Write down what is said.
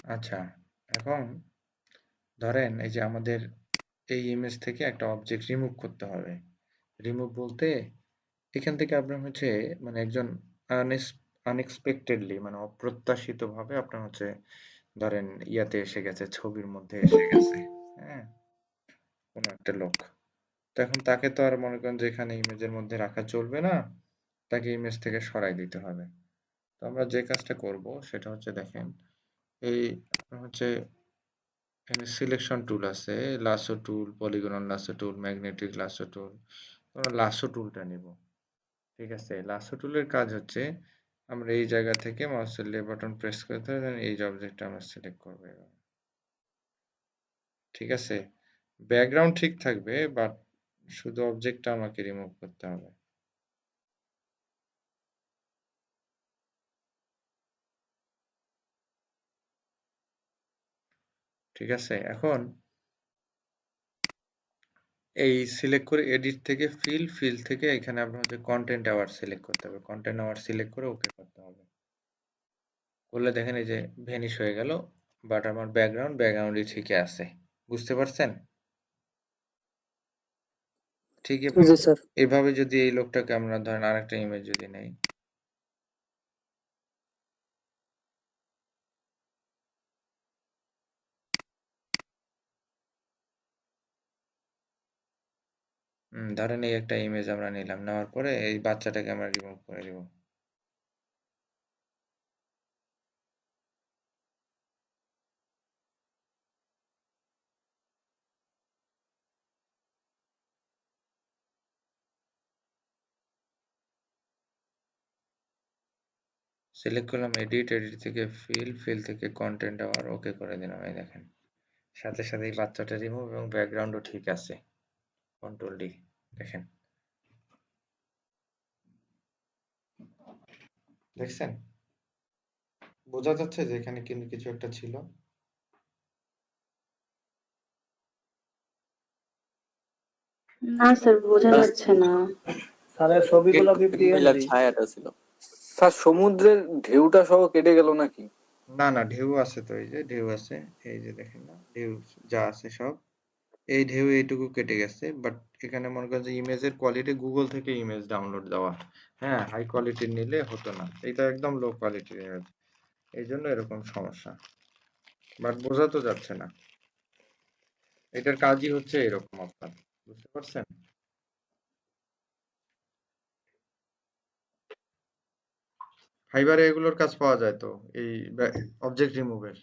আচ্ছা, এখন ধরেন এই যে আমাদের এই ইমেজ থেকে একটা অবজেক্ট রিমুভ করতে হবে। রিমুভ বলতে এখান থেকে আপনার হচ্ছে মানে একজন আনএক্সপেক্টেডলি মানে অপ্রত্যাশিতভাবে আপনার হচ্ছে ধরেন ইয়াতে এসে গেছে, ছবির মধ্যে এসে গেছে। হ্যাঁ, কোনো একটা লোক। তো এখন তাকে তো আর মনে করেন যে এখানে ইমেজের মধ্যে রাখা চলবে না, তাকে ইমেজ থেকে সরাই দিতে হবে। তো আমরা যে কাজটা করব সেটা হচ্ছে দেখেন, এই আপনার হচ্ছে এখানে সিলেকশন টুল আছে, লাসো টুল, পলিগনাল লাসো টুল, ম্যাগনেটিক লাসো টুল। আমরা লাসো টুলটা নিব। ঠিক আছে, লাসো টুলের কাজ হচ্ছে আমরা এই জায়গা থেকে মাউসের লেফট বাটন প্রেস করতে হবে, then এই অবজেক্টটা আমরা সিলেক্ট করব এভাবে। ঠিক আছে, ব্যাকগ্রাউন্ড ঠিক থাকবে বাট শুধু অবজেক্টটা আমাকে রিমুভ করতে হবে। ঠিক আছে, এখন এই সিলেক্ট করে এডিট থেকে ফিল থেকে এখানে আপনার হচ্ছে কন্টেন্ট আওয়ার সিলেক্ট করতে হবে, কন্টেন্ট আওয়ার সিলেক্ট করে ওকে করতে হবে। করলে দেখেন এই যে ভ্যানিশ হয়ে গেল, বাট আমার ব্যাকগ্রাউন্ডই ঠিকই আছে। বুঝতে পারছেন? ঠিক জি স্যার। এভাবে যদি এই লোকটাকে আমরা ধরেন আরেকটা ইমেজ যদি নেই, ধরেন এই একটা ইমেজ আমরা নিলাম, নেওয়ার পরে এই বাচ্চাটাকে আমরা রিমুভ করে দিব। সিলেক্ট করলাম এডিট থেকে ফিল থেকে কন্টেন্ট আবার ওকে করে দিলাম। এই দেখেন সাথে সাথে এই বাচ্চাটা রিমুভ এবং ব্যাকগ্রাউন্ডও ঠিক আছে। কন্ট্রোল ডি, দেখেন, দেখছেন? বোঝা যাচ্ছে যে এখানে কিন্তু কিছু একটা ছিল। না স্যার, বোঝা যাচ্ছে না। স্যারের ছবিগুলো কি মিলার পিএনজি? ছায়াটা ছিল। স্যার সমুদ্রের ঢেউটা সহ কেটে গেল নাকি? না না, ঢেউ আছে তো, এই যে ঢেউ আছে, এই যে দেখেন না ঢেউ যা আছে সব, এই ঢেউ এইটুকু কেটে গেছে। বাট এখানে মনে করেন যে ইমেজের কোয়ালিটি গুগল থেকে ইমেজ ডাউনলোড দেওয়া, হ্যাঁ, হাই কোয়ালিটির নিলে হতো না, এটা একদম লো কোয়ালিটির ইমেজ, এই জন্য এরকম সমস্যা। বাট বোঝা তো যাচ্ছে না, এটার কাজই হচ্ছে এরকম আপনার, বুঝতে পারছেন? ফাইবারে এগুলোর কাজ পাওয়া যায় তো, এই অবজেক্ট রিমুভের।